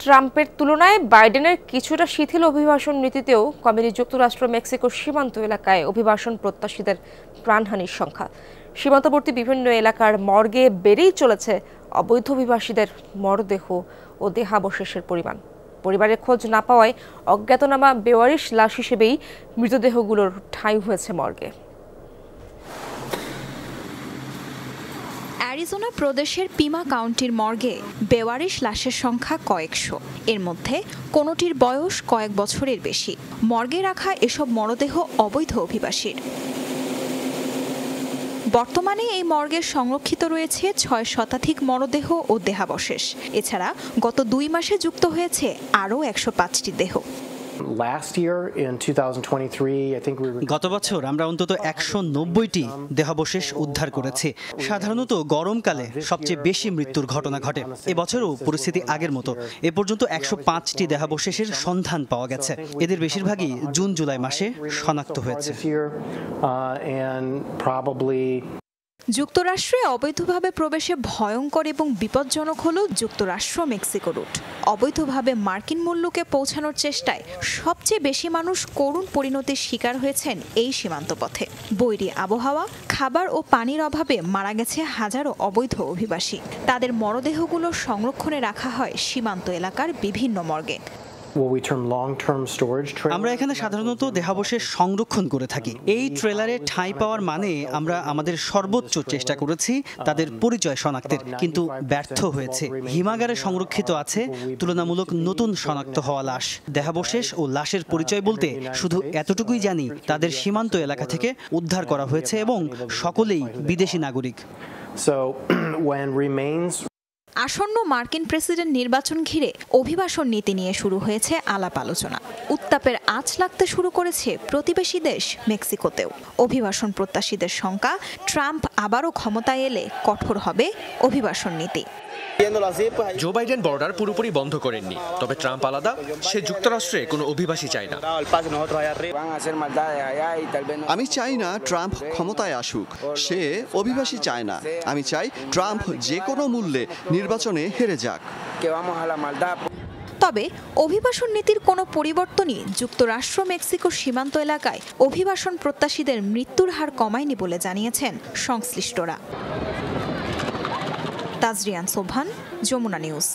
ট্রাম্পের তুলনায় বাইডেনের কিছুটা শিথিল অভিবাসন নীতিতেও কমেনি যুক্তরাষ্ট্র মেক্সিকোর সীমান্ত এলাকায় অভিবাসন প্রত্যাশীদের প্রাণহানির সংখ্যা। সীমান্তবর্তী বিভিন্ন এলাকার মর্গে বেড়েই চলেছে অবৈধ অভিবাসীদের মরদেহ ও দেহাবশেষের পরিমাণ। পরিবারের খোঁজ না পাওয়ায় অজ্ঞাতনামা বেওয়ারিশ লাশ হিসেবেই মৃতদেহগুলোর ঠাঁই হয়েছে মর্গে। অ্যারিজোনা প্রদেশের পিমা কাউন্টির মর্গে বেওয়ারিশ লাশের সংখ্যা কয়েকশো। এর মধ্যে কোনোটির বয়স কয়েক বছরের বেশি। মর্গে রাখা এসব মরদেহ অবৈধ অভিবাসীর। বর্তমানে এই মর্গে সংরক্ষিত রয়েছে ৬ শতাধিক মরদেহ ও দেহাবশেষ। এছাড়া গত ২ মাসে যুক্ত হয়েছে আরও ১০৫টি দেহ। গত বছর আমরা অন্তত ১৯০টি দেহাবশেষ উদ্ধার করেছি। সাধারণত গরমকালে সবচেয়ে বেশি মৃত্যুর ঘটনা ঘটে। এবছরও পরিস্থিতি আগের মতো। এ পর্যন্ত ১০৫টি দেহাবশেষের সন্ধান পাওয়া গেছে। এদের বেশিরভাগই জুন জুলাই মাসে শনাক্ত হয়েছে। যুক্তরাষ্ট্রে অবৈধভাবে প্রবেশে ভয়ঙ্কর এবং বিপজ্জনক হল যুক্তরাষ্ট্র মেক্সিকো রুট। অবৈধভাবে মার্কিন মূল্যকে পৌঁছানোর চেষ্টায় সবচেয়ে বেশি মানুষ করুণ পরিণতির শিকার হয়েছেন এই সীমান্ত পথে। বৈরী আবহাওয়া, খাবার ও পানির অভাবে মারা গেছে হাজারো অবৈধ অভিবাসী। তাদের মরদেহগুলো সংরক্ষণে রাখা হয় সীমান্ত এলাকার বিভিন্ন মর্গে। আমরা এখানে সাধারণত দেহাবশেষ সংরক্ষণ করে থাকি। এই ট্রেলারে ঠাঁই পাওয়ার মানে আমরা আমাদের সর্বোচ্চ চেষ্টা করেছি তাদের পরিচয় শনাক্তের, কিন্তু ব্যর্থ হয়েছে। হিমাগারে সংরক্ষিত আছে তুলনামূলক নতুন শনাক্ত হওয়া লাশ। দেহাবশেষ ও লাশের পরিচয় বলতে শুধু এতটুকুই জানি, তাদের সীমান্ত এলাকা থেকে উদ্ধার করা হয়েছে এবং সকলেই বিদেশি নাগরিক। আসন্ন মার্কিন প্রেসিডেন্ট নির্বাচন ঘিরে অভিবাসন নীতি নিয়ে শুরু হয়েছে আলাপ আলোচনা। উত্তাপের আঁচ লাগতে শুরু করেছে প্রতিবেশী দেশ মেক্সিকোতেও। অভিবাসন প্রত্যাশীদের শঙ্কা, ট্রাম্প আবারও ক্ষমতায় এলে কঠোর হবে অভিবাসন নীতি। জো বাইডেন বর্ডার পুরোপুরি বন্ধ করেননি, তবে ট্রাম্প আলাদা। সে যুক্তরাষ্ট্রে কোনো অভিবাসী চায় না। আমি চাই না ট্রাম্প ক্ষমতায় আসুক। সে অভিবাসী চায় না। আমি চাই ট্রাম্প যে কোনো মূল্যে নির্বাচনে হেরে যাক। তবে অভিবাসন নীতির কোনো পরিবর্তনই যুক্তরাষ্ট্র মেক্সিকো সীমান্ত এলাকায় অভিবাসন প্রত্যাশীদের মৃত্যুর হার কমায়নি বলে জানিয়েছেন সংশ্লিষ্টরা। তাজরিয়ান সোবহান, যমুনা নিউজ।